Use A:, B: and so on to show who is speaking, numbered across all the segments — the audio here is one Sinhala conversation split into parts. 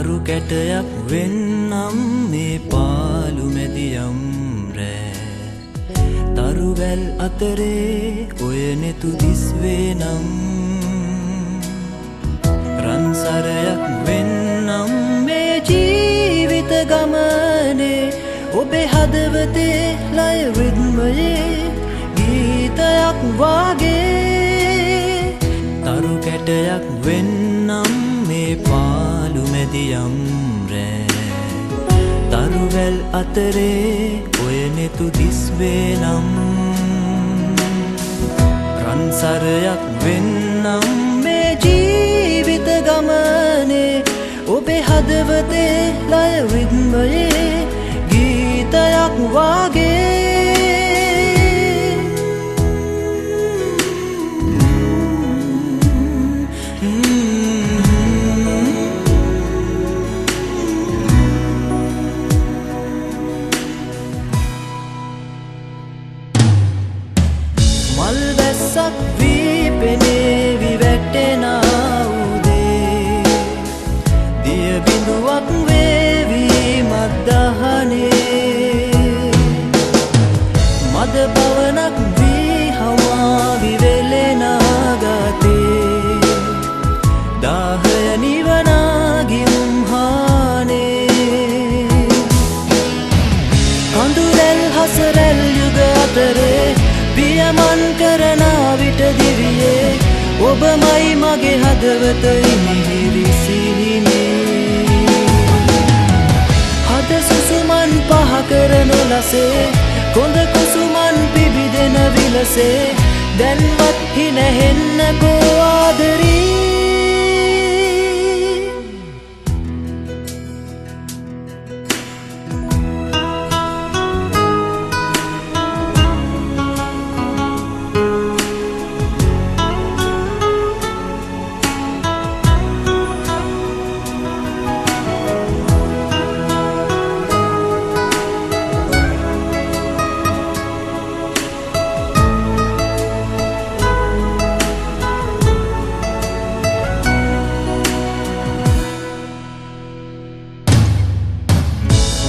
A: තරු කැටයක් වෙන්නම් මේ පාළු මැදියම් රෑ තරුවැල් අතරේ ඔය නෙතු දිස්වේනම් රන්සරයක් වෙන්නම් මේ ජීවිත ගමනේ ඔබේ හදවතේ ලය රිද්මයේ ගීතයක් වාගේ තරු කැටයක් වෙන්නම් මේ පාළු මැදියම් රෑ තරුවැල් අතරේ ඔය නෙතු දිස්වේනම් රන්සරයක් වෙන්නම් මේ ජීවිත ගමනේ ඔබේ හදවතේ ලය රිද්මයේ ගීතයක් වාගේ මල් වැස්සක් වී පෙනේවි වැටෙනා උදේ දිය බිඳුවක් වේවි මද්දහනේ මද පවනක් වී හමාවි වෙලෙනා ගතේ දාහය නිවනාගිම් හානේ කඳුරැල් හසරැල් යුග අතරේ පියමන් කරන විට දිවියේ ඔබමයි මගේ හදවත ඉමිහිරි සිහිනේ හද සුසුමන් පහ කරන ලසේ කොඳ කුසුමන් පිබිදෙන විලසේ දැන්වත් හිනහෙන්නකෝ ආදරී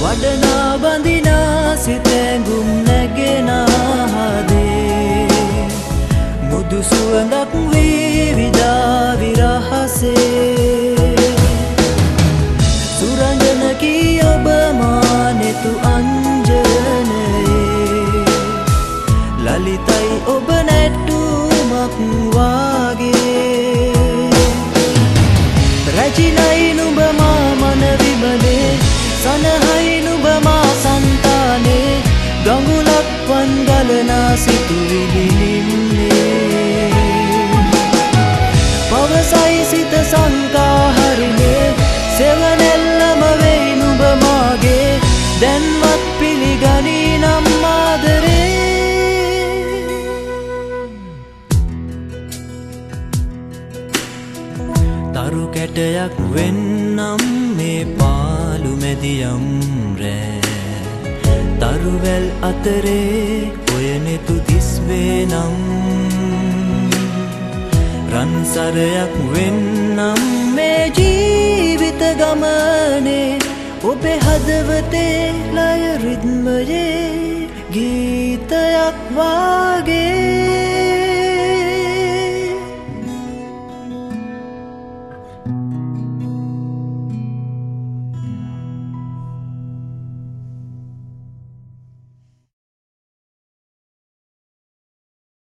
A: වඩනා බඳිනා සිතැඟුම් නැගෙනා හදේ මුදු සුවඳක් වී විදා විරහසේ සුරංගනකී ඔබ මානෙතු අංජනයේ ලලිතයි ඔබ නැට්ටුමක් වාගේ රැජිනයි නුඹ මා මන විමලේ සනහයි නුඹ මා සන්තානේ ගඟුලක් වන් ගලනා සිතුවිලි නිම්නේ පවසයි සිත සංකා හරිනේ සෙවණැල්ලම වෙයි නුඹ මාගේ දැන්වත් පිළිගනී නම් ආදරේ තරු කැටයක් වෙන්නම් මේ පාළු මැදියම් රෑ තරුවැල් අතරේ ඔය නෙතු දිස්වේනම් රන්සරයක් වෙන්නම් මේ ජීවිත ගමනේ ඔබේ හදවතේ ලය රිද්මයේ ගීතයක් වාගේ